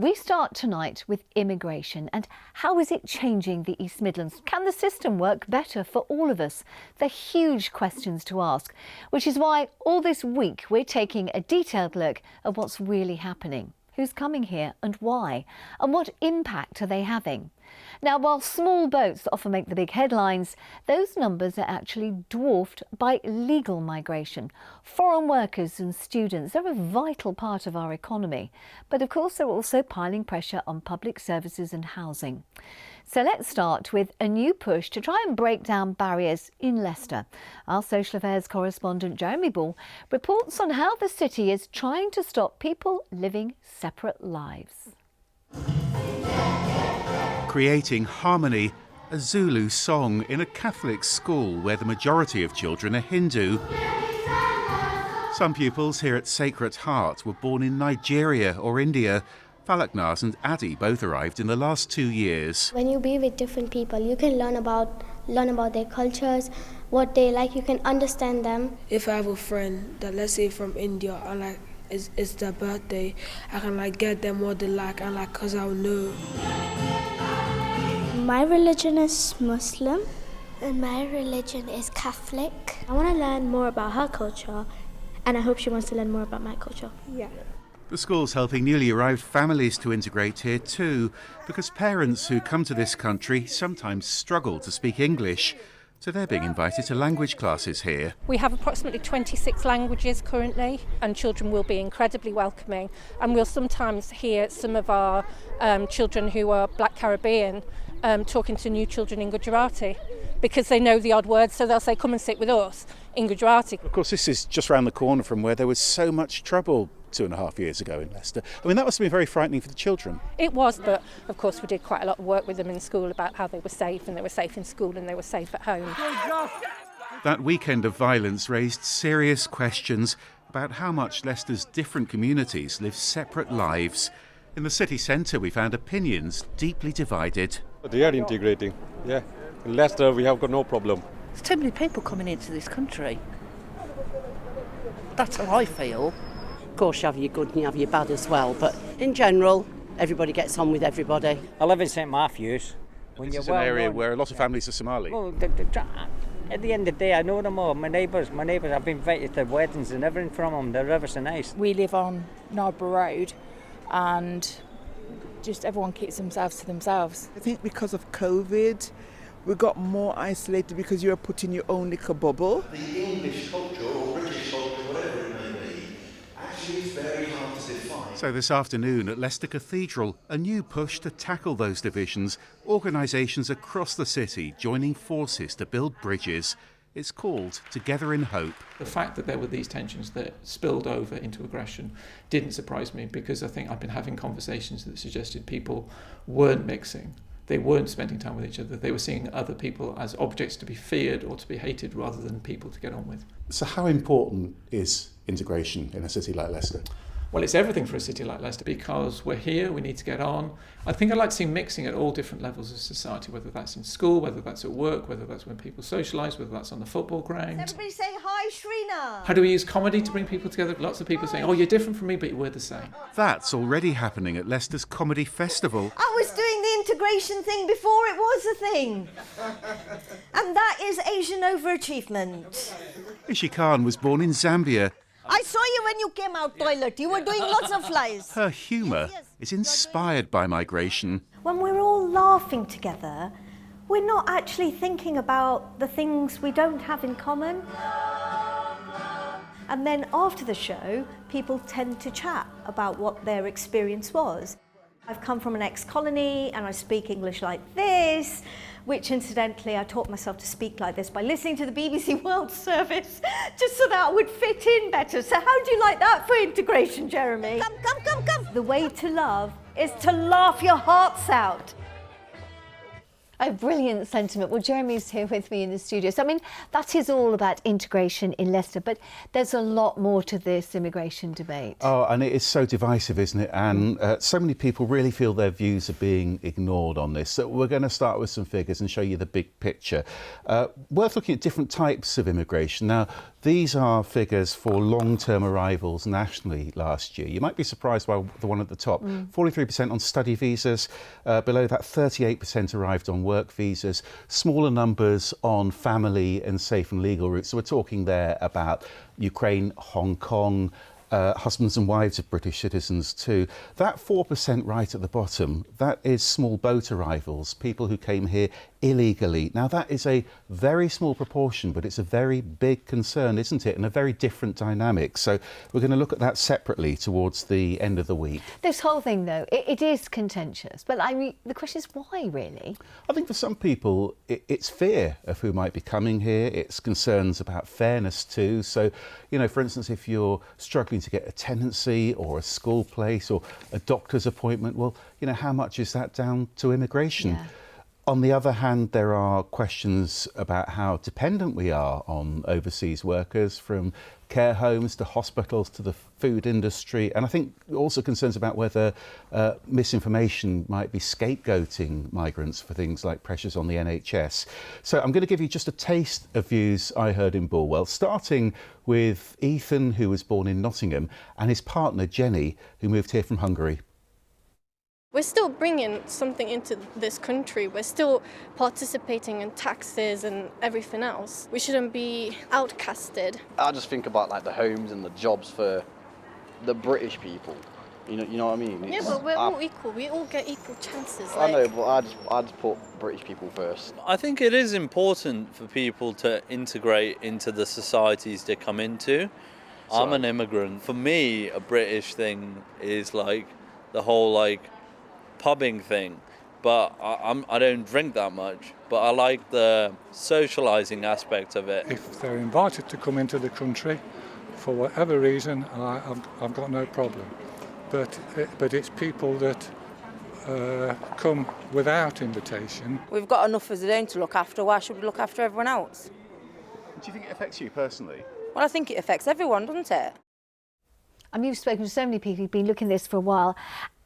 We start tonight with immigration and how is it changing the East Midlands? Can the system work better for all of us? They're huge questions to ask, which is why all this week we're taking a detailed look at what's really happening. Who's coming here and why? And what impact are they having? Now, while small boats often make the big headlines, those numbers are actually dwarfed by legal migration. Foreign workers and students are a vital part of our economy. But of course, they're also piling pressure on public services and housing. So let's start with a new push to try and break down barriers in Leicester. Our social affairs correspondent Jeremy Ball reports on how the city is trying to stop people living separate lives. Creating harmony, a Zulu song in a Catholic school where the majority of children are Hindu. Some pupils here at Sacred Heart were born in Nigeria or India. Falaknaz and Adi both arrived in the last 2 years. When you be with different people, you can learn about their cultures, what they like, you can understand them. If I have a friend that, let's say, from India, and it's their birthday, I can get them what they like, and cause I'll know. My religion is Muslim and my religion is Catholic. I want to learn more about her culture and I hope she wants to learn more about my culture. Yeah. The school's helping newly arrived families to integrate here too, because parents who come to this country sometimes struggle to speak English. So they're being invited to language classes here. We have approximately 26 languages currently, and children will be incredibly welcoming. And we'll sometimes hear some of our children who are Black Caribbean talking to new children in Gujarati because they know the odd words, so they'll say, come and sit with us in Gujarati. Of course, this is just round the corner from where there was so much trouble 2.5 years ago in Leicester. I mean, that must have been very frightening for the children. It was, but of course we did quite a lot of work with them in school about how they were safe, and they were safe in school and they were safe at home. That weekend of violence raised serious questions about how much Leicester's different communities live separate lives. In the city centre, we found opinions deeply divided. They are integrating, yeah. In Leicester, we have got no problem. There's too many people coming into this country. That's how I feel. Of course, you have your good and you have your bad as well, but in general, everybody gets on with everybody. I live in St Matthews. This is an area where a lot of families are Somali. Well, at the end of the day, I know them all. My neighbours, I've been invited to weddings and everything from them. They're ever so nice. We live on Narborough Road and just everyone keeps themselves to themselves. I think because of COVID, we got more isolated because you are put in your own little bubble. The English culture or British culture, whatever it may be, actually is very hard to define. So this afternoon at Leicester Cathedral, a new push to tackle those divisions. Organisations across the city joining forces to build bridges. It's called Together in Hope. The fact that there were these tensions that spilled over into aggression didn't surprise me, because I think I've been having conversations that suggested people weren't mixing. They weren't spending time with each other. They were seeing other people as objects to be feared or to be hated rather than people to get on with. So how important is integration in a city like Leicester? Well, it's everything for a city like Leicester, because we're here, we need to get on. I think I'd like to see mixing at all different levels of society, whether that's in school, whether that's at work, whether that's when people socialise, whether that's on the football ground. Everybody say hi, Shrina. How do we use comedy to bring people together? Lots of people saying, oh, you're different from me, but we're the same. That's already happening at Leicester's Comedy Festival. I was doing the integration thing before it was a thing. And that is Asian overachievement. Ishi Khan was born in Zambia. I saw you when you came out toilet. You were doing lots of flies. Her humour is inspired by migration. When we're all laughing together, we're not actually thinking about the things we don't have in common. And then after the show, people tend to chat about what their experience was. I've come from an ex-colony and I speak English like this, which incidentally I taught myself to speak like this by listening to the BBC World Service, just so that I would fit in better. So how do you like that for integration, Jeremy? Come. The way to love is to laugh your hearts out. A brilliant sentiment. Well, Jeremy's here with me in the studio. So, I mean, that is all about integration in Leicester, but there's a lot more to this immigration debate. Oh, and it is so divisive, isn't it? And so many people really feel their views are being ignored on this. So we're going to start with some figures and show you the big picture. Worth looking at different types of immigration. Now, these are figures for long-term arrivals nationally last year. You might be surprised by the one at the top. 43% on study visas, below that 38% arrived on work visas, smaller numbers on family and safe and legal routes. So we're talking there about Ukraine, Hong Kong, husbands and wives of British citizens too. That 4% right at the bottom, that is small boat arrivals, people who came here illegally. Now that is a very small proportion, but it's a very big concern, isn't it? And a very different dynamic. So we're going to look at that separately towards the end of the week. This whole thing, though, it is contentious. But I mean, the question is why, really? I think for some people, it's fear of who might be coming here. It's concerns about fairness too. So, you know, for instance, if you're struggling to get a tenancy or a school place or a doctor's appointment, well, you know, how much is that down to immigration? Yeah. On the other hand, there are questions about how dependent we are on overseas workers, from care homes to hospitals to the food industry. And I think also concerns about whether misinformation might be scapegoating migrants for things like pressures on the NHS. So I'm going to give you just a taste of views I heard in Bulwell, starting with Ethan, who was born in Nottingham, and his partner, Jenny, who moved here from Hungary. We're still bringing something into this country. We're still participating in taxes and everything else. We shouldn't be outcasted. I just think about like the homes and the jobs for the British people. You know what I mean? Yeah, but we're all equal. We all get equal chances. I know, but I just put British people first. I think it is important for people to integrate into the societies they come into. I'm an immigrant. For me, a British thing is like the whole like pubbing thing, but I don't drink that much, but I like the socialising aspect of it. If they're invited to come into the country for whatever reason, I've got no problem. But it's people that come without invitation. We've got enough as a own to look after. Why should we look after everyone else? Do you think it affects you personally? Well, I think it affects everyone, doesn't it? I mean, you've spoken to so many people who've been looking at this for a while.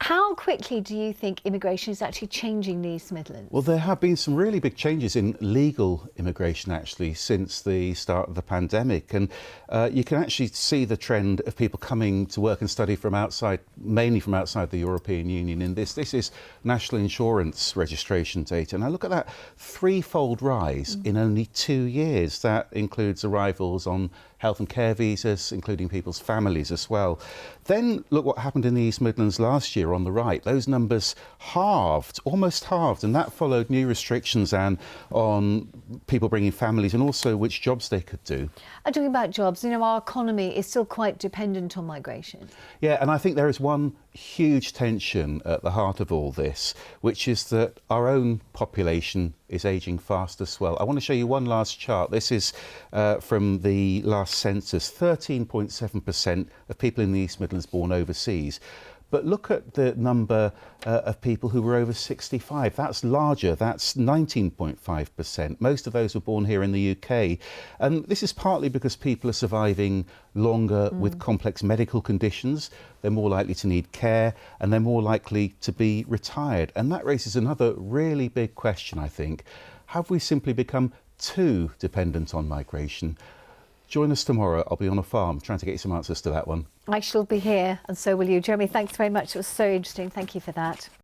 How quickly do you think immigration is actually changing the East Midlands? Well, there have been some really big changes in legal immigration, actually, since the start of the pandemic. And you can actually see the trend of people coming to work and study from outside, mainly from outside the European Union. In this is national insurance registration data. And I look at that threefold rise in only 2 years. That includes arrivals on health and care visas, including people's families as well. Then look what happened in the East Midlands last year on the right. Those numbers halved, almost halved, and that followed new restrictions and on people bringing families and also which jobs they could do. And talking about jobs, you know, our economy is still quite dependent on migration. Yeah, and I think there is one huge tension at the heart of all this, which is that our own population is ageing fast as well. I want to show you one last chart. This is from the last census. 13.7% of people in the East Midlands born overseas. But look at the number of people who were over 65. That's larger. That's 19.5%. Most of those were born here in the UK. And this is partly because people are surviving longer with complex medical conditions. They're more likely to need care and they're more likely to be retired. And that raises another really big question, I think. Have we simply become too dependent on migration? Join us tomorrow. I'll be on a farm trying to get you some answers to that one. I shall be here, and so will you. Jeremy, thanks very much. It was so interesting. Thank you for that.